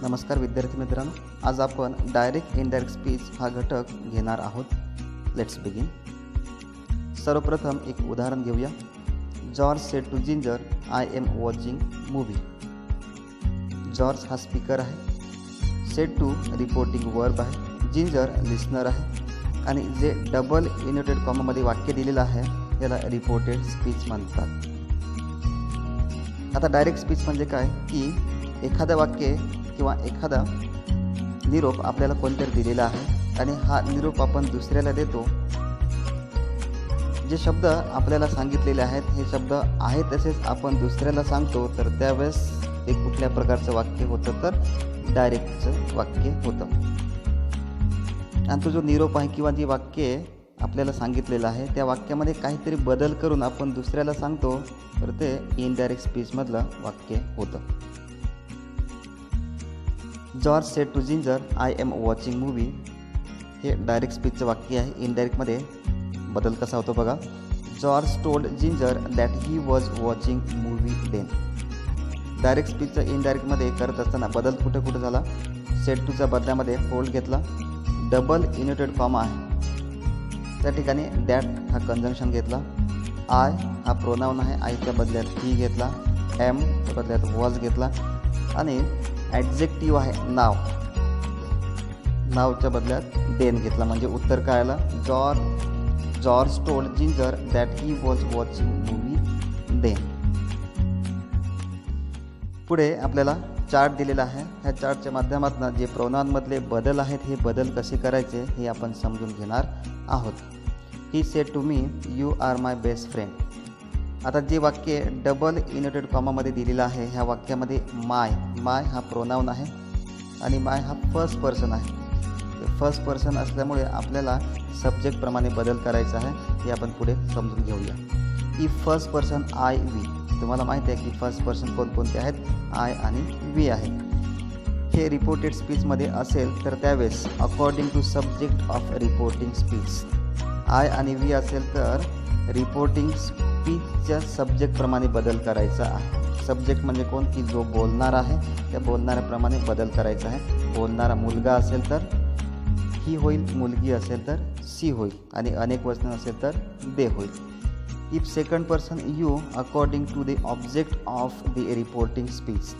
नमस्कार विद्यार्थी मित्रांनो, आज आपण डायरेक्ट इनडायरेक्ट स्पीच हा घटक घेणार आहोत. Let's begin. सर्वप्रथम एक उदाहरण घेऊया. George said to Ginger, I am watching movie. George हा स्पीकर आहे, सेड टू रिपोर्टिंग वर्ब आहे, जिंजर लिस्नर आहे आणि जे डबल इन्व्हर्टेड कॉमामध्ये वाक्य दिलेलं आहे त्याला रिपोर्टेड स्पीच म्हणतात. आता डायरेक्ट स्पीच म्हणजे काय की एखादं वाक्य किंवा एखादा निरोप आपल्याला कोणतरी दिलेला आहे आणि हा निरोप आपण दुसऱ्याला देतो. जे शब्द आपल्याला सांगितलेले आहेत हे शब्द आहेत तसेच आपण दुसऱ्याला सांगतो, तर त्यावेळेस ते कुठल्या प्रकारचं वाक्य होतं, तर डायरेक्टचं वाक्य होतं. आणि तो जो निरोप आहे किंवा जे वाक्य आपल्याला सांगितलेलं आहे त्या वाक्यामध्ये काहीतरी बदल करून आपण दुसऱ्याला सांगतो, तर ते इनडायरेक्ट स्पीचमधलं वाक्य होतं. George said to Ginger, I am watching movie हे डायरेक्ट स्पीचचं वाक्य आहे. इनडायरेक्टमध्ये बदल कसा होतो बघा. George told Ginger that he was watching movie then. Direct स्पीचचं इनडायरेक्टमध्ये करत असताना बदल कुठे कुठे झाला. सेड टूच्या बदल्यामध्ये टोल्ड घेतला, डबल इन्व्हर्टेड कॉमा आहे त्या ठिकाणी दॅट हा कंजंक्शन घेतला, आय हा प्रोनाउन आहे आयच्या बदल्यात ही घेतला, एमच्या बदल्यात वॉज घेतला आणि ॲडजेक्टिव्ह आहे नाव, नावच्या बदल्यात देन घेतला. म्हणजे उत्तर काय आलं. George told Ginger that he was watching movie then. पुढे आपल्याला चार्ट दिलेला आहे. ह्या चार्टच्या माध्यमातून जे प्रोनाउनमधले बदल आहेत हे बदल कसे करायचे हे आपण समजून घेणार आहोत. He said to me, you are my best friend. आता जे वाक्य डबल इन्व्हर्टेड कॉमामध्ये दिलेलं आहे ह्या वाक्यामध्ये माय हा प्रोनाउन आहे आणि माय हा फर्स्ट पर्सन आहे. फर्स्ट पर्सन असल्यामुळे आपल्याला सब्जेक्टप्रमाणे बदल करायचा आहे हे आपण पुढे समजून घेऊया. If first person I we. तुम्हाला माहिती आहे की फर्स्ट पर्सन कोणकोणते आहेत, आय आणि वी आहे. हे रिपोर्टेड स्पीचमध्ये असेल तर त्यावेळेस according to subject of reporting speech I आणि वी असेल तर रिपोर्टिंग स्पीचच्या सब्जेक्टप्रमाणे बदल करायचा आहे. सब्जेक्ट म्हणजे कोण की जो बोलणार आहे त्या बोलणाऱ्याप्रमाणे बदल करायचा आहे. बोलणारा मुलगा असेल तर ही होईल, मुलगी असेल तर सी होईल आणि अनेक वचन असेल तर दे होईल. If second person you according to the object of the reporting speech.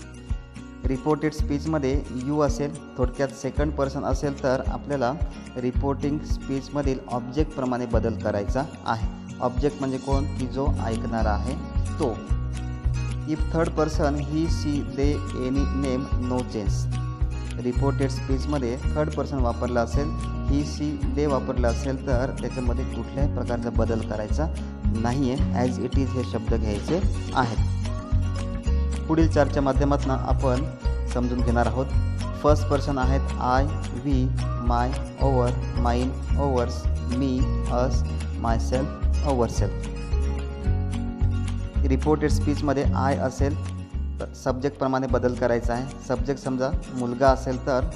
Reported स्पीचमध्ये यू असेल, थोडक्यात सेकंड पर्सन असेल तर आपल्याला रिपोर्टिंग स्पीचमधील ऑब्जेक्टप्रमाणे बदल करायचा आहे. ऑब्जेक्ट म्हणजे कोण की जो ऐकणारा आहे तो. If third person he she they any name no change. Reported स्पीचमध्ये थर्ड पर्सन वापरला असेल, ही सी दे वापरला असेल तर त्याच्यामध्ये कुठल्याही प्रकारचा बदल करायचा नाही आहे. ॲज इट इज हे शब्द घ्यायचे आहेत. पुढील चारच्या माध्यमातून आपण समजून घेणार आहोत. फर्स्ट पर्सन आहेत I, we, my, our, mine, ours, me, us, myself, ourself. Reported स्पीचमध्ये आय असेल तर सब्जेक्टप्रमाणे बदल करायचा आहे. सब्जेक्ट समजा मुलगा असेल तर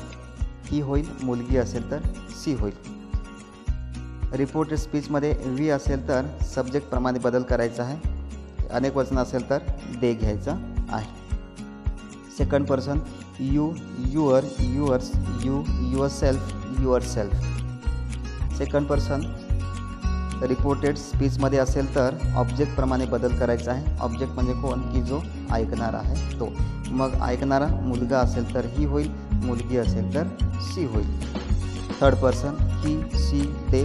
ही होईल, मुलगी असेल तर सी होईल. रिपोर्टेड स्पीचमध्ये वी असेल तर सब्जेक्टप्रमाणे बदल करायचा आहे. अनेक वचन असेल तर दे घ्यायचा आहे. Second person you, your, yours, you, yourself, yourself. Second person reported स्पीचमध्ये असेल तर ऑब्जेक्टप्रमाणे बदल करायचा आहे. ऑब्जेक्ट म्हणजे कोण की जो ऐकणारा आहे तो. मग ऐकणारा मुलगा असेल तर ही होईल, मुलगी असेल तर सी होईल. Third person he, she, they,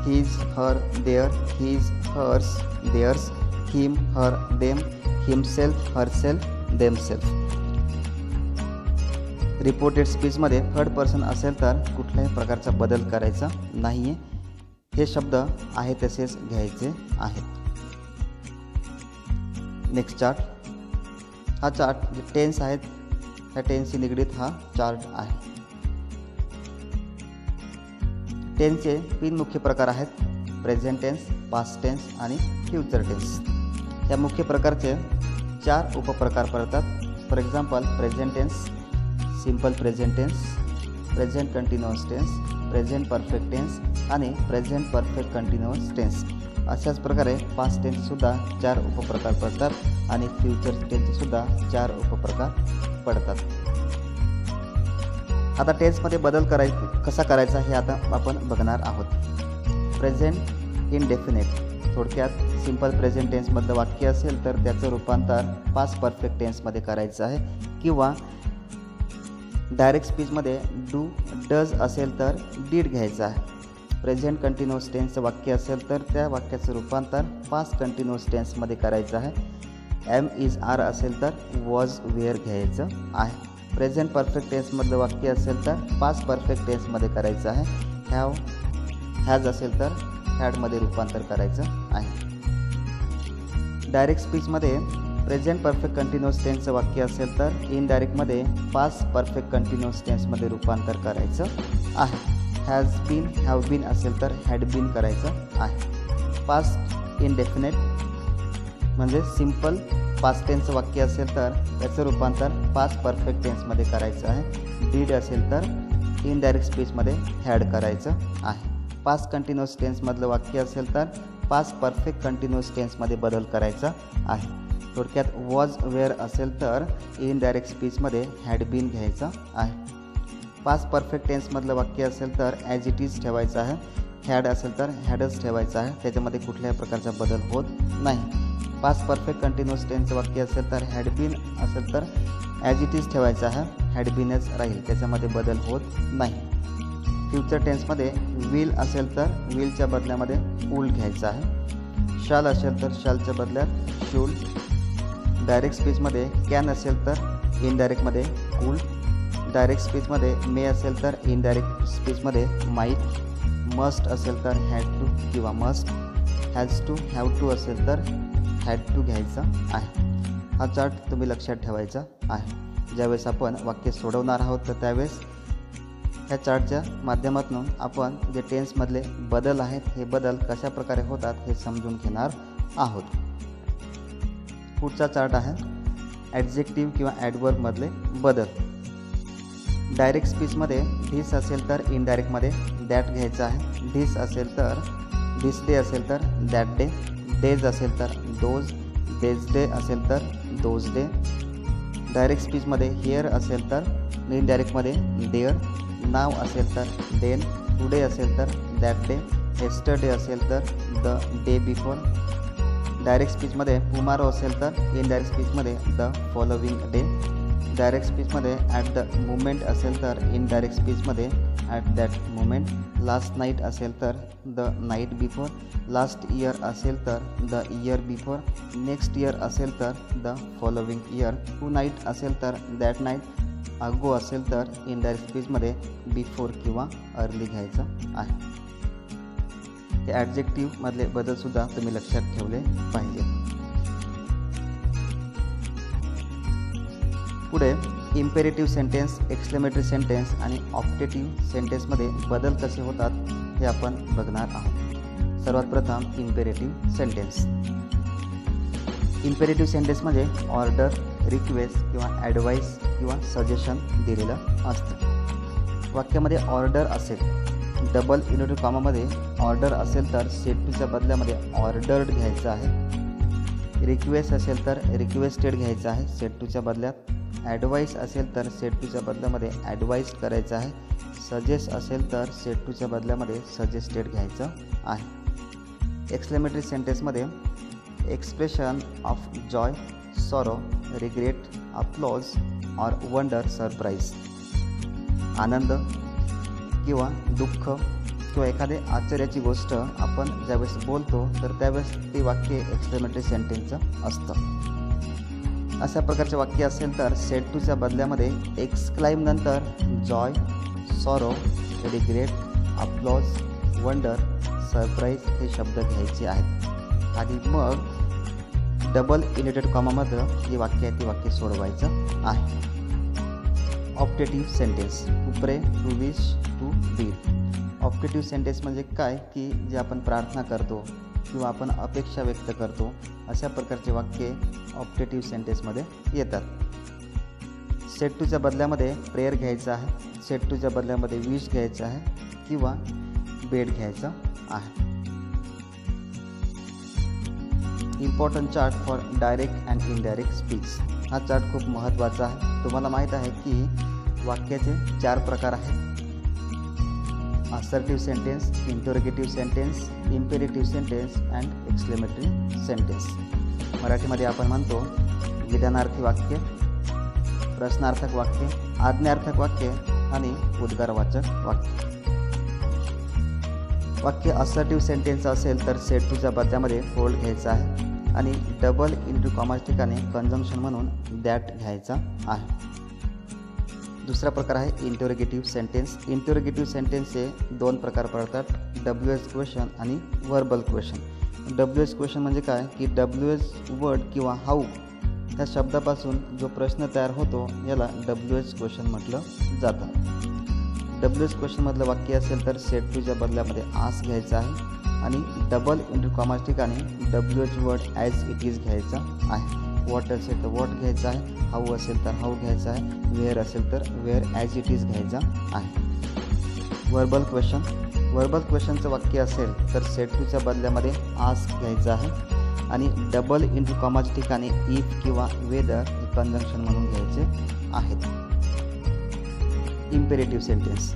his, her, their, his, hers, theirs, him, her, them, himself, herself, themselves. Reported स्पीचमध्ये थर्ड पर्सन असेल तर कुठल्याही प्रकारचा बदल करायचा नाही आहे. हे शब्द आहे तसेच घ्यायचे आहेत. Next chart. हा चार्ट जे टेन्स आहेत ह्या टेन्सशी निगडीत हा चार्ट आहे. टेन्सचे 3 मुख्य प्रकार आहेत. प्रेझेंट टेन्स, पास्ट टेन्स आणि फ्युचर टेन्स. या मुख्य प्रकारचे 4 उपप्रकार पडतात. For example present tense, simple present tense, present continuous tense, present perfect tense आणि प्रेझेंट परफेक्ट कंटिन्युअस टेन्स. अशाच प्रकारे पास्ट टेन्ससुद्धा 4 उपप्रकार पडतात आणि फ्युचर टेन्ससुद्धा 4 उपप्रकार पडतात. आता टेन्समध्ये बदल कसा करायचा हे आता आपण बघणार आहोत. प्रेझेंट इनडेफिनेट, थोडक्यात सिंपल प्रेझेंट टेन्समधलं वाक्य असेल तर त्याचं रूपांतर पास्ट परफेक्ट टेन्समध्ये करायचं आहे, किंवा डायरेक्ट स्पीचमध्ये डू डज असेल तर डीड घ्यायचं आहे. प्रेझेंट कंटिन्युअस टेन्सचं वाक्य असेल तर त्या वाक्याचं रूपांतर पास्ट कंटिन्युअस टेन्समध्ये करायचं आहे. एम इज आर असेल तर वॉज वेअर घ्यायचं आहे. प्रेझेंट परफेक्ट टेन्समधलं वाक्य असेल तर पास्ट परफेक्ट टेन्समध्ये करायचं आहे. हॅव हॅज असेल तर हॅडमध्ये रूपांतर करायचं आहे. डायरेक्ट स्पीचमध्ये प्रेझेंट परफेक्ट कंटिन्युअस टेन्सचं वाक्य असेल तर इनडायरेक्टमध्ये पास्ट परफेक्ट कंटिन्युअस टेन्समध्ये रूपांतर करायचं आहे. हॅज बीन हॅव बीन असेल तर हॅड बीन करायचं आहे. पास्ट इनडेफिनेट म्हणजे सिंपल पास्ट टेन्सचं वाक्य असेल तर त्याचं रूपांतर पास्ट परफेक्ट टेन्समध्ये करायचं आहे. डीड असेल तर इनडायरेक्ट स्पीचमध्ये हॅड करायचं आहे. पास्ट कंटिन्युअस टेन्समधलं वाक्य असेल तर पास्ट परफेक्ट कंटिन्युअस टेन्समध्ये बदल करायचा आहे. थोडक्यात वॉज वेअर असेल तर इनडायरेक्ट स्पीचमध्ये हॅड बीन घ्यायचं आहे. पास्ट परफेक्ट टेन्समधलं वाक्य असेल तर ॲज इट इज ठेवायचं आहे. हॅड असेल तर हॅडच ठेवायचं आहे, त्याच्यामध्ये कुठल्याही प्रकारचा बदल होत नाही. पास्ट परफेक्ट कंटिन्युअस टेन्सचं वाक्य असेल तर हॅड बीन असेल तर ॲज इट इज ठेवायचं आहे, हॅड बीनच राहील, त्याच्यामध्ये बदल होत नाही. फ्युचर टेन्समध्ये विल असेल तर विलच्या बदल्यामध्ये वुल घ्यायचं आहे. शाल असेल तर शालच्या बदल्यात शूल. डायरेक्ट स्पीचमध्ये कॅन असेल तर इनडायरेक्टमध्ये वुल. डायरेक्ट स्पीचमध्ये मे असेल तर इनडायरेक्ट स्पीचमध्ये माईट. मस्ट असेल तर हॅड टू किंवा must. Has to have to असेल तर हॅड टू घ्यायचा आहे. हा चार्ट तुम्ही लक्षात ठेवायचा आहे. ज्यावेळेस आपण वाक्य सोडवणार आहोत तर त्यावेळेस ह्या चार्टच्या माध्यमातून आपण जे टेन्समधले बदल आहेत हे बदल कशा प्रकारे होतात हे समजून घेणार आहोत. पुढचा चार्ट आहे ॲडजेक्टिव्ह किंवा ॲडवर्बमधले बदल. डायरेक्ट स्पीचमध्ये धिस असेल तर इनडायरेक्टमध्ये दॅट घ्यायचं आहे. धिस असेल तर धिस डे असेल तर दॅट डे. डेज असेल तर दोज. डेज डे असेल तर दोज डे. डायरेक्ट स्पीचमध्ये हिअर असेल तर इनडायरेक्टमध्ये देअर. नाव असेल तर देन. टुडे असेल तर दॅट डे. येस्टरडे असेल तर द डे बिफोर. डायरेक्ट स्पीचमध्ये टुमारो असेल तर इनडायरेक्ट स्पीचमध्ये द फॉलोविंग डे. डायरेक्ट स्पीचमध्ये ॲट द मुमेंट असेल तर इनडायरेक्ट स्पीचमध्ये at that moment. Last night असेल तर the night before. Last year असेल तर the year before. Next year असेल तर the following year. Tonight असेल तर दॅट नाईट. अगो असेल तर इनडायरेक्ट स्पीचमध्ये बिफोर किंवा अर्ली घ्यायचं आहे. हे ॲडजेक्टिव्हमधले बदलसुद्धा तुम्ही लक्षात ठेवले पाहिजे. पुढे इम्पेरेटिव्ह सेंटेन्स, एक्सक्लेमेटरी सेंटेन्स आणि ऑप्टेटिव्ह सेंटेन्समध्ये बदल कसे होतात हे आपण बघणार आहोत. सर्वात प्रथम इम्पेरेटिव्ह सेंटेन्स. इम्पेरेटिव्ह सेंटेन्स म्हणजे ऑर्डर, रिक्वेस्ट किंवा ॲडवाईस किंवा सजेशन दिलेलं असतं. वाक्यामध्ये ऑर्डर असेल, डबल इन्व्हर्टेड कॉमामध्ये ऑर्डर असेल तर सेट टूच्या बदल्यामध्ये ऑर्डर्ड घ्यायचं आहे. रिक्वेस्ट असेल तर रिक्वेस्टेड घ्यायचं आहे सेट टूच्या बदल्यात. ॲडवाईस असेल तर सेट टूच्या बदल्यामध्ये ॲडवाईस्ड करायचं आहे. सजेस्ट असेल तर सेट टूच्या बदल्यामध्ये सजेस्टेड घ्यायचं आहे. एक्सक्लेमेटरी सेंटेन्समध्ये expression of joy, sorrow, regret, applause or wonder, surprise. आनंद किंवा दुःख किंवा एखादी आश्चर्याची गोष्ट आपण ज्यावेळेस बोलतो तर त्यावेळेस ते वाक्य एक्सक्लेमेटरी सेंटेन्सचं असतं. अशा प्रकारचे वाक्य असेल तर सेट टूच्या बदल्यामध्ये एक्सक्लाइम नंतर Joy, sorrow, regret, applause, wonder, surprise हे शब्द घ्यायचे आहेत आणि मग डबल इन्व्हर्टेड कॉमामध्ये जे वाक्य आहे ते वाक्य सोडवायचं आहे. Optative sentence. To pray, to wish, to be. Optative sentence म्हणजे काय की जे आपण प्रार्थना करतो किंवा आपण अपेक्षा व्यक्त करतो अशा प्रकारचे वाक्ये ऑप्टेटिव्ह सेंटेन्समध्ये येतात. सेट टूच्या बदल्यामध्ये प्रेयर घ्यायचं आहे. सेट टूच्या बदल्यामध्ये विश घ्यायचं आहे किंवा बेड घ्यायचं आहे. Important chart for direct and indirect speech. हा चार्ट खूप महत्त्वाचा आहे. तुम्हाला माहीत आहे की वाक्याचे 4 प्रकार आहेत. Assertive sentence, interrogative sentence, imperative sentence and exclamatory sentence. मराठीमध्ये आपण म्हणतो विधानार्थी वाक्य, प्रश्नार्थक वाक्य, आज्ञार्थक वाक्य आणि उद्गारवाचक वाक्य. वाक्य असर्टिव्ह सेंटेन्स असेल तर सेट टूच्या बदल्यामध्ये होल्ड घ्यायचा आहे आणि डबल इंटू कॉमाच्या ठिकाणी कंजंक्शन म्हणून दॅट घ्यायचा आहे. दुसरा प्रकार आहे इंटरोगेटिव्ह सेंटेन्स. इंटरोगेटिव्ह सेंटेन्सचे 2 प्रकार पडतात, WH क्वेश्चन आणि व्हर्बल क्वेश्चन. WH क्वेश्चन म्हणजे काय की WH वर्ड किंवा हाऊ ह्या शब्दापासून जो प्रश्न तयार होतो याला WH क्वेश्चन म्हटलं जातं. WH क्वेश्चनमधलं वाक्य असेल तर सेट टूच्या बदल्यामध्ये आस्क घ्यायचं आहे आणि डबल इंटू कॉमाच्या ठिकाणी WH word as it is घ्यायचा आहे. वॉट असेल तर वॉट घ्यायचा आहे, हाऊ असेल तर हाऊ घ्यायचा आहे, वेअर असेल तर वेअर ॲज इट इज घ्यायचा आहे. Verbal question. व्हर्बल क्वेश्चनचं वाक्य असेल तर सेट टूच्या बदल्यामध्ये आस्क घ्यायचं आहे आणि डबल इंटू कॉमाच्या ठिकाणी इफ किंवा वेदर हे कंजंक्शन म्हणून घ्यायचे आहेत. Imperative sentence.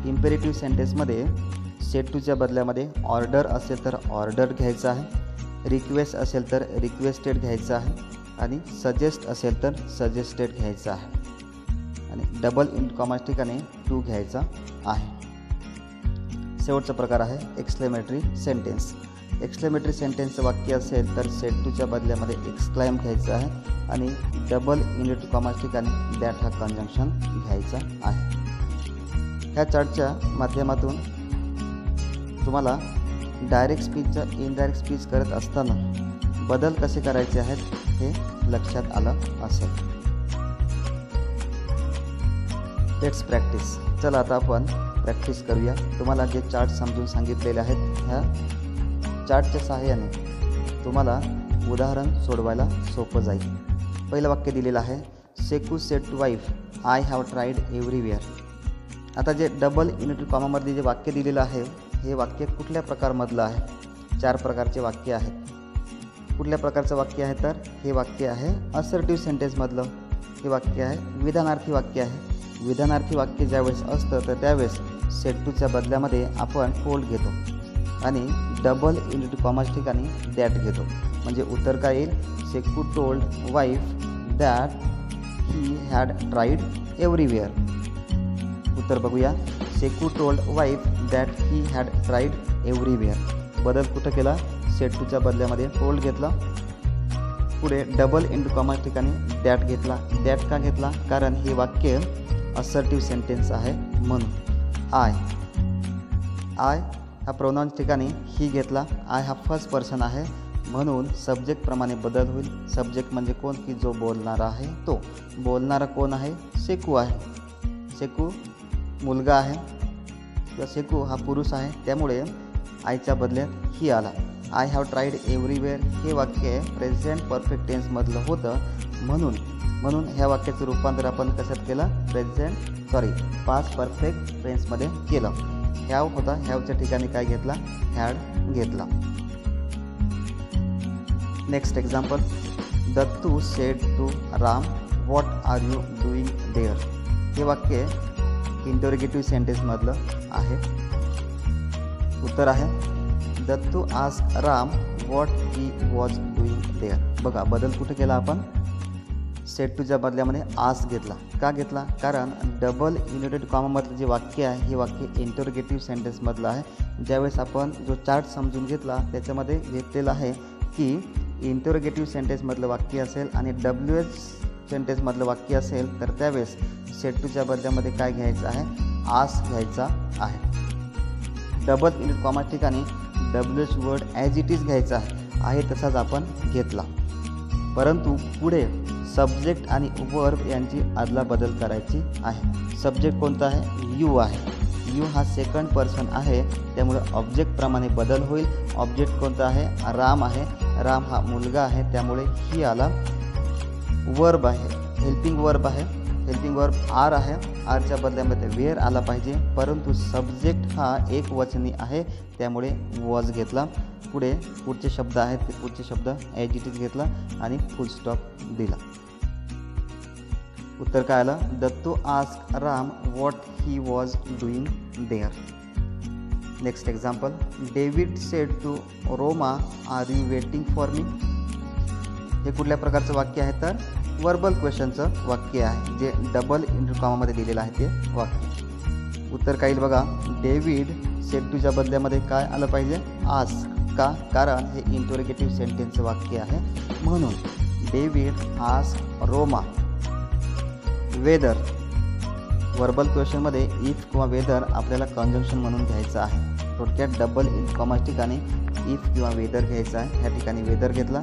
इम्पेरेटिव्ह सेंटेन्समध्ये सेट टूच्या बदल्यामध्ये ऑर्डर असेल तर ऑर्डर घ्यायचं आहे, रिक्वेस्ट असेल तर रिक्वेस्टेड घ्यायचं आहे आणि सजेस्ट असेल तर सजेस्टेड घ्यायचं आहे आणि डबल इंटू कॉमाच्या ठिकाणी टू घ्यायचा आहे. शेवटचा प्रकार आहे एक्सक्लेमेटरी सेंटेन्स. एक्सक्लेमेटरी सेंटेन्सचं वाक्य असेल तर सेट टूच्या बदल्यामध्ये एक्सक्लाइम घ्यायचं आहे आणि डबल इंटू कॉमाच्या ठिकाणी दॅट हा कंजंक्शन घ्यायचा आहे. ह्या चार्टच्या माध्यमातून तुम्हाला डायरेक्ट स्पीचचा इनडायरेक्ट स्पीच करत असताना बदल कसे करायचे आहेत हे लक्षात आलं असेल. Let's practice. चला आता आपण प्रॅक्टिस करूया. तुम्हाला जे चार्ट समजून सांगितलेले आहेत ह्या चार्टच्या सहाय्याने तुम्हाला उदाहरण सोडवायला सोपं जाईल. पहिलं वाक्य दिलेलं आहे, Seku said to wife I have tried everywhere. आता जे डबल इंटू कॉमामध्ये जे वाक्य दिलेलं आहे हे वाक्य कुठल्या प्रकारमधलं आहे? 4 प्रकारचे वाक्य आहेत. कुठल्या प्रकारचं वाक्य आहे तर हे वाक्य आहे असर्टिव्ह सेंटेन्समधलं. हे वाक्य आहे विधानार्थी वाक्य आहे. विधानार्थी वाक्य ज्यावेळेस असतं तर त्यावेळेस सेट टूच्या बदल्यामध्ये आपण होल्ड घेतो आणि डबल इंटू कॉमाच्या ठिकाणी दॅट घेतो. म्हणजे उत्तर काय येईल? Seku told wife that he had tried everywhere. उत्तर बघूया. Seku told wife that he had tried everywhere. बदल कुठं केला? सेट टूच्या बदल्यामध्ये होल्ड घेतला, पुढे डबल इंटू कॉमाच्या ठिकाणी दॅट घेतला. दॅट का घेतला? कारण हे वाक्य असर्टिव्ह सेंटेन्स आहे म्हणून. आय हा प्रोनाउन्स ठिकाणी ही घेतला. आय हा फर्स्ट पर्सन आहे म्हणून सब्जेक्टप्रमाणे बदल होईल. सब्जेक्ट म्हणजे कोण? की जो बोलणारा आहे तो. बोलणारा कोण आहे? सेकू आहे. सेकू मुलगा आहे किंवा सेकू हा पुरुष आहे, त्यामुळे आयच्या बदल्यात ही आला. आय हॅव ट्राईड एव्हरीवेअर हे वाक्य प्रेझेंट परफेक्ट टेन्समधलं होतं म्हणून ह्या वाक्याचं रूपांतर आपण कशात केलं? पास्ट परफेक्ट टेन्समध्ये केलं. हॅव होता, हॅवच्या ठिकाणी काय घेतला? हॅड घेतला. Next example, Dattu said to Ram what are you doing there. हे वाक्य इंटरोगेटिव्ह सेंटेन्समधलं आहे. उत्तर आहे Dattu ask Ram what he was doing there. बघा बदल कुठे केला आपण? सेट टूच्या बदल्यामध्ये आस्क घेतला. का घेतला? कारण डबल इन्व्हर्टेड कॉमामधलं जे वाक्य आहे हे वाक्य इंटरोगेटिव्ह सेंटेन्समधलं आहे. ज्यावेळेस आपण जो चार्ट समजून घेतला त्याच्यामध्ये घेतलेलं आहे की इंटरोगेटिव्ह सेंटेन्समधलं वाक्य असेल आणि WH सेंटेन्समधलं वाक्य असेल तर त्यावेळेस सेट टूच्या बदल्यामध्ये काय घ्यायचं आहे? आस्क घ्यायचा आहे. डबल इंटू कॉमा ठिकाणी WH word as it is घ्यायचा आहे तसाच आपण घेतला. परंतु पुढे सब्जेक्ट आणि वर्ब यांची अदलाबदल करायची आहे. सब्जेक्ट कोणता आहे? यू आहे. यू हा सेकंड पर्सन आहे त्यामुळे ऑब्जेक्टप्रमाणे बदल होईल. ऑब्जेक्ट कोणता आहे? राम आहे. राम हा मुलगा आहे त्यामुळे ही आला. वर्ब आहे, हेल्पिंग वर्ब आहे. हेल्पिंग वर्ब आर आहे. आरच्या बदल्यामध्ये वेअर आला पाहिजे, परंतु सब्जेक्ट हा एक वचनी आहे त्यामुळे वॉज घेतला. पुढचे शब्द आहेत ते पुढचे शब्द ॲज इट इज घेतला आणि फुल स्टॉप दिला. उत्तर काय आलं, Dattu ask Ram what he was doing there. Next example, David said to Roma are you waiting for me. हे कुठल्या प्रकारचं वाक्य आहे तर वर्बल क्वेश्चनचं वाक्य आहे, जे डबल इंटरकॉमामध्ये दिलेलं आहे ते वाक्य. उत्तर काय येईल बघा, डेव्हिड सेड टूच्या बदल्यामध्ये काय आलं पाहिजे, आस्क. का, कारण हे इंटरोगेटिव्ह सेंटेन्सचं वाक्य आहे म्हणून. David ask Roma whether. Verbal क्वेश्चनमध्ये इफ किंवा वेदर आपल्याला कंजंक्शन म्हणून घ्यायचं आहे. थोडक्यात डबल इंटरकॉमा ठिकाणी इफ किंवा वेदर घ्यायचं आहे. ह्या ठिकाणी वेदर घेतला.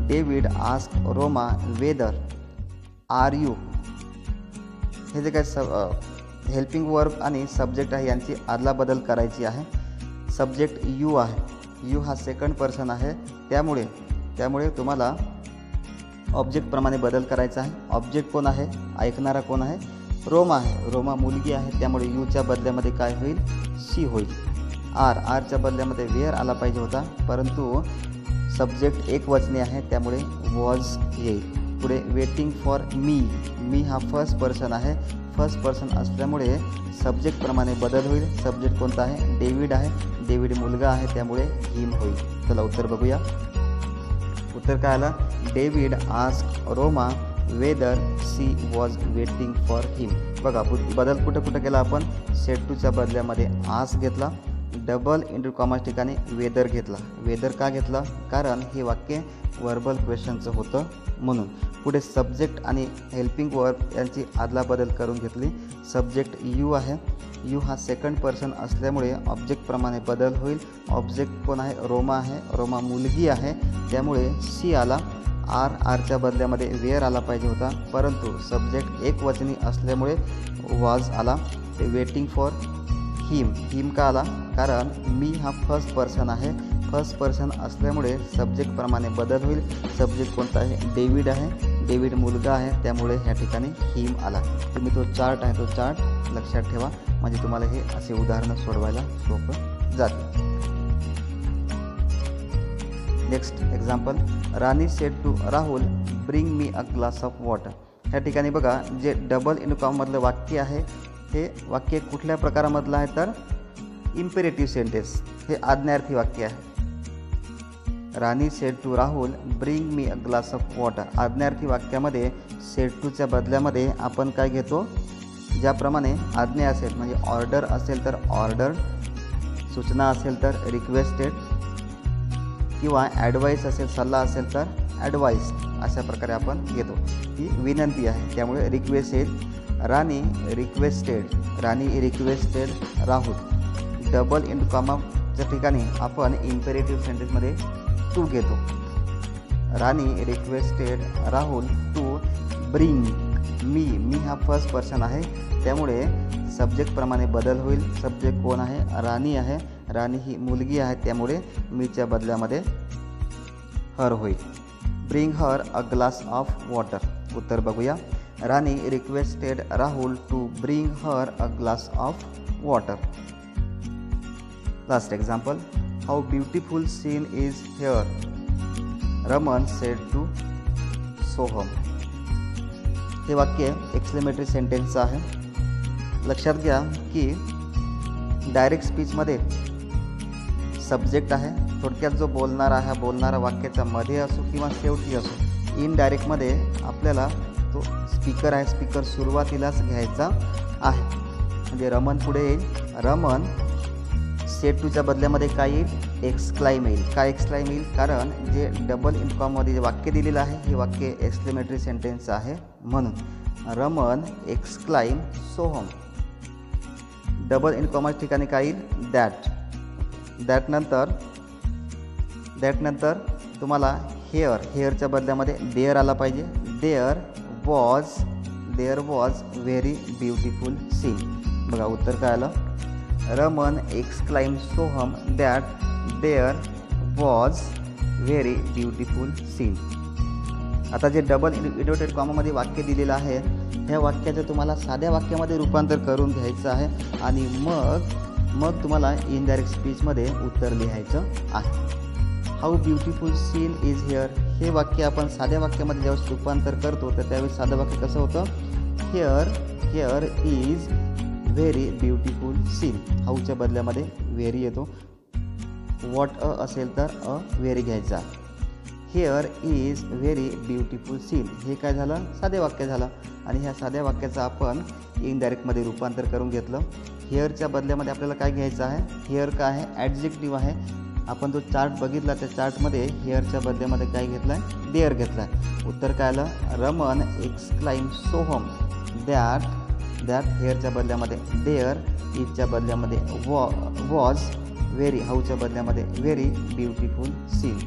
David ask Roma whether are you. हे जे काय हेल्पिंग वर्ब आणि सब्जेक्ट आहे यांची आदलाबदल करायची आहे. सब्जेक्ट यू आहे, यू हा सेकंड पर्सन आहे, त्यामुळे तुम्हाला ऑब्जेक्टप्रमाणे बदल करायचा आहे. ऑब्जेक्ट कोण आहे, ऐकणारा कोण आहे, रोमा आहे. रोमा मुलगी आहे, त्यामुळे यूच्या बदल्यामध्ये काय होईल, शी होईल. आरच्या बदल्यामध्ये वेअर आला पाहिजे होता, परंतु सब्जेक्ट एक वचनी आहे त्यामुळे वॉज येईल. पुढे वेटिंग फॉर मी हा फर्स्ट पर्सन आहे. फर्स्ट पर्सन असल्यामुळे सब्जेक्टप्रमाणे बदल होईल. सब्जेक्ट कोणता आहे, डेव्हिड आहे. डेव्हिड मुलगा आहे त्यामुळे हिम होईल. चला उत्तर बघूया. उत्तर काय आलं, David ask Roma whether she was waiting for him. बघा बदल कुठं केला आपण, सेड टूच्या बदल्यामध्ये आस्क घेतला. डबल इंटरकॉमा ठिकाणी वेदर घेतला. वेदर का घेतला, कारण हे वाक्य वर्बल क्वेश्चनचं होतं म्हणून. पुढे सब्जेक्ट आणि हेल्पिंग वर्ब यांची आदलाबदल करून घेतली. सब्जेक्ट यू आहे, यू हा सेकंड पर्सन असल्यामुळे ऑब्जेक्टप्रमाणे बदल होईल. ऑब्जेक्ट कोण आहे, रोमा आहे. रोमा मुलगी आहे त्यामुळे सी आला. आरच्या बदल्यामध्ये वेअर आला पाहिजे होता, परंतु सब्जेक्ट एक वचनी असल्यामुळे वॉज आला. वेटिंग फॉर हिम का आला, कारण मी हा फर्स्ट पर्सन आहे. फर्स्ट पर्सन असल्यामुळे सब्जेक्टप्रमाणे बदल होईल. सब्जेक्ट कोणता आहे, डेव्हिड आहे. डेव्हिड मुलगा आहे त्यामुळे ह्या ठिकाणी हिम आला. तुम्ही तो चार्ट आहे तो चार्ट लक्षात ठेवा, म्हणजे तुम्हाला हे असे उदाहरणं सोडवायला सोपं जाते. Next example, Rani said to Rahul bring me a glass of water. ह्या ठिकाणी बघा जे डबल इंटरकॉममधलं वाक्य आहे हे वाक्य कुठल्या प्रकारामधलं आहे तर इम्पेरेटिव्ह सेंटेन्स. हे आज्ञार्थी वाक्य आहे. Rani said to Rahul bring me a glass of water. आज्ञार्थी वाक्यामध्ये सेड टूच्या बदल्यामध्ये आपण काय घेतो, ज्याप्रमाणे आज्ञा असेल म्हणजे ऑर्डर असेल तर ऑर्डर, सूचना असेल तर रिक्वेस्टेड, किंवा ॲडवाईस असेल सल्ला असेल तर ॲडवाईस, अशा प्रकारे आपण घेतो. ही विनंती आहे त्यामुळे रिक्वेस्ट येईल. राणी रिक्वेस्टेड राहुल. डबल इंटरकॉमाच्या ठिकाणी आपण इम्पेरेटिव्ह सेंटेन्समध्ये टू घेतो. Rani requested Rahul to bring me हा फर्स्ट पर्सन आहे त्यामुळे सब्जेक्टप्रमाणे बदल होईल. सब्जेक्ट कोण आहे, राणी आहे. राणी ही मुलगी आहे त्यामुळे मीच्या बदल्यामध्ये हर होईल. Bring her a glass of water. उत्तर बघूया. Rani requested Rahul to bring her a glass of water. Last example, how beautiful scene is here Raman said to Soham. हे वाक्य एक्सक्लेमेटरी सेंटेन्सचं आहे. लक्षात घ्या की डायरेक्ट स्पीचमध्ये सब्जेक्ट आहे. थोडक्यात जो बोलणारा आहे, बोलणारा वाक्याच्या मध्ये असो किंवा शेवटी असो. इनडायरेक्टमध्ये आपल्याला तो स्पीकर आहे, स्पीकर सुरुवातीलाच घ्यायचा आहे. म्हणजे रमन पुढे येईल. रमन सेड टूच्या बदल्यामध्ये काय येईल, एक्सक्लाइम येईल. काय एक्सक्लाइम येईल, कारण जे डबल इंटरकॉममध्ये जे वाक्य दिलेलं आहे हे वाक्य एक्सक्लेमेटरी सेंटेन्स आहे म्हणून. रमन एक्सक्लाइम सोहम. डबल इंटरकॉमाच्या ठिकाणी काय येईल, दॅट नंतर तुम्हाला हेअरच्या बदल्यामध्ये देअर आला पाहिजे. There was very beautiful scene. बघा उत्तर काय आलं, Raman एक्सक्लाइम Soham that there was very beautiful scene. आता जे डबल इन्व्हर्टेड कॉमामध्ये वाक्य दिलेलं आहे ह्या वाक्याचं तुम्हाला साध्या वाक्यामध्ये रूपांतर करून घ्यायचं आहे आणि मग तुम्हाला इनडायरेक्ट स्पीचमध्ये उत्तर लिहायचं आहे. How beautiful scene is here हे वाक्य आपण साध्या वाक्यामध्ये ज्यावेळेस रूपांतर करतो तर त्यावेळेस साधं वाक्य कसं होतं, here is very beautiful scene. हाऊच्या बदल्यामध्ये व्हेरी येतो. वॉट अ असेल तर अ व्हेरी घ्यायचा. Here is very beautiful scene हे काय झालं, साधे वाक्य झालं. आणि ह्या साध्या वाक्याचं आपण इनडायरेक्टमध्ये रूपांतर करून घेतलं. हिअरच्या बदल्यामध्ये आपल्याला काय घ्यायचं आहे, हिअर काय आहे, ॲडजेक्टिव्ह आहे. आपण जो चार्ट बघितला त्या चार्टमध्ये हिअरच्या बदल्यामध्ये काय घेतलं आहे, देअर घेतला आहे. उत्तर काय आलं, रमन एक्सक्लाइम सोहम दॅट हिअरच्या बदल्यामध्ये देअर, इजच्या बदल्यामध्ये वॉज, व्हेरी, हाऊच्या बदल्यामध्ये व्हेरी ब्युटिफुल सीन.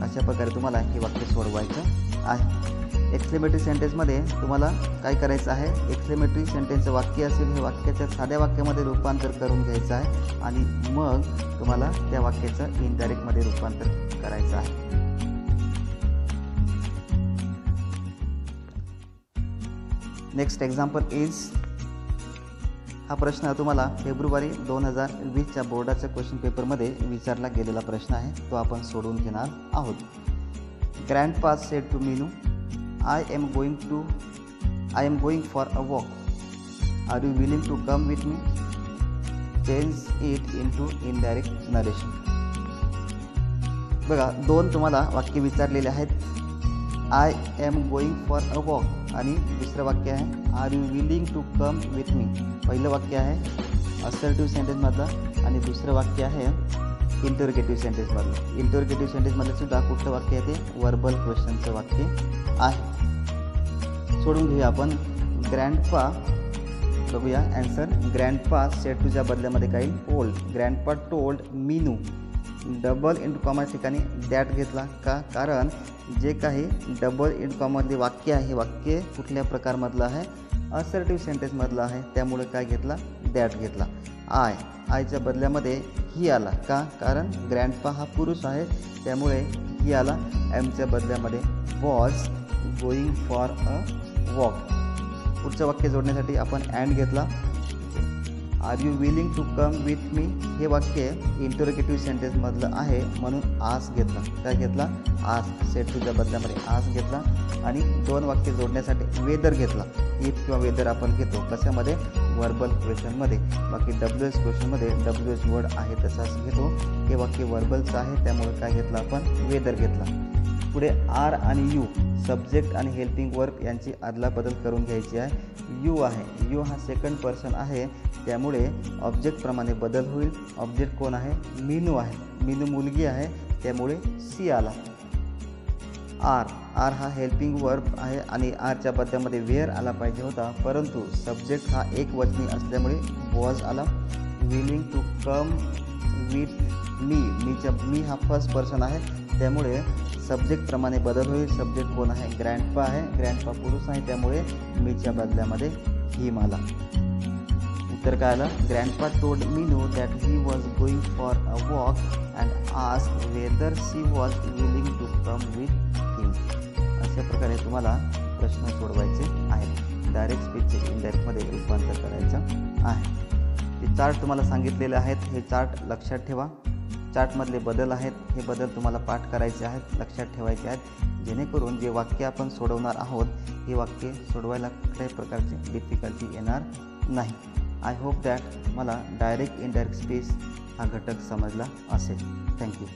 अशा प्रकारे तुम्हाला हे वाक्य सोडवायचं आहे. एक्सक्लेमेटरी सेंटेन्समध्ये तुम्हाला काय करायचं आहे, एक्सक्लेमेटरी सेंटेन्सचं वाक्य असेल हे वाक्याच्या साध्या वाक्यामध्ये रूपांतर करून घ्यायचं आहे आणि मग तुम्हाला त्या वाक्याचं इनडायरेक्टमध्ये रूपांतर करायचं आहे. नेक्स्ट एक्झाम्पल इज, हा प्रश्न तुम्हाला फेब्रुवारी 2020च्या बोर्डाच्या क्वेश्चन पेपरमध्ये विचारला गेलेला प्रश्न आहे. तो आपण सोडवून घेणार आहोत. Grandpa said to Meenu, I am going for a walk. Are you willing to come with me? Change it into indirect narration. बघा, दोन तुम्हाला वाक्य विचारलेले आहेत. I am going for a walk आणि दुसरं वाक्य आहे Are you willing to come with me. पहिलं वाक्य आहे असर्टिव्ह सेंटेन्समधलं आणि दुसरं वाक्य आहे इंटरोगेटिव्ह सेंटेन्समधलं. इंटरोगेटिव्ह सेंटेन्समध्ये सुद्धा कुठलं वाक्य आहे ते वर्बल क्वेश्चनचं वाक्य आहे. सोडून घेऊया आपण. ग्रँडपा बघूया ॲन्सर. ग्रँडपा सेड टूच्या बदल्यामध्ये काय told. Grandpa told Meenu. Double into comma ठिकाणी दॅट घेतला का, कारण जे काही डबल इंटू कॉमामधले वाक्य आहे हे वाक्य कुठल्या प्रकारमधलं आहे, असर्टिव्ह सेंटेन्समधलं आहे. त्यामुळे काय घेतला, दॅट घेतला. आयच्या बदल्यामध्ये ही आला का, कारण ग्रँडपा हा पुरुष आहे त्यामुळे ही आला. एमच्या बदल्यामध्ये was going for a walk. पुढचं वाक्य जोडण्यासाठी आपण अँड घेतला. Are you willing to come with me हे वाक्य इंटरोगेटिव्ह सेंटेन्समधलं आहे म्हणून आस्क घेतला. काय घेतला, आस्क. सेड टूच्या बदल्यामध्ये आस्क घेतला आणि दोन वाक्य जोडण्यासाठी वेदर घेतला. इफ किंवा वेदर आपण घेतो कशामध्ये, वर्बल क्वेश्चनमध्ये. बाकी WH क्वेश्चनमध्ये WH वर्ड आहे तसाच घेतो. हे वाक्य वर्बलचं आहे त्यामुळे काय घेतलं आपण, वेदर घेतला. पुढे आर आणि यू, सब्जेक्ट आणि हेल्पिंग वर्ब यांची अदलाबदल करून घ्यायची आहे. यू आहे, यू हा सेकंड पर्सन आहे त्यामुळे ऑब्जेक्टप्रमाणे बदल होईल. ऑब्जेक्ट कोण आहे, मीनू आहे. मीनू मुलगी आहे त्यामुळे सी आला. आर हा हेल्पिंग वर्ब आहे आणि आरच्या बदल्यामध्ये वेअर आला पाहिजे होता, परंतु सब्जेक्ट हा एक वचनी असल्यामुळे वॉज आला. Willing to come with me हा फर्स्ट पर्सन आहे त्यामुळे सब्जेक्टप्रमाणे बदल होईल. सब्जेक्ट कोण आहे, ग्रँडपा आहे. ग्रँडपा पुरुष आहे त्यामुळे मीच्या बदल्यामध्ये हिम आला. उत्तर काय आलं, grandpa told Meenu that he was going for a walk and asked whether she was willing to come with him. अशा प्रकारे तुम्हाला प्रश्न सोडवायचे आहेत. डायरेक्ट स्पीचचे इनडायरेक्टमध्ये रूपांतर करायचं आहे. हे चार्ट तुम्हाला सांगितलेले आहेत. हे चार्ट लक्षात ठेवा. चार्टमधले बदल आहेत हे बदल तुम्हाला पाठ करायचे आहेत, लक्षात ठेवायचे आहेत, जेणेकरून जे वाक्य आपण सोडवणार आहोत हे वाक्य सोडवायला कुठल्याही प्रकारची डिफिकल्टी येणार नाही. आय होप दॅट मला डायरेक्ट इनडायरेक्ट स्पीच हा घटक समजला असेल. थँक्यू.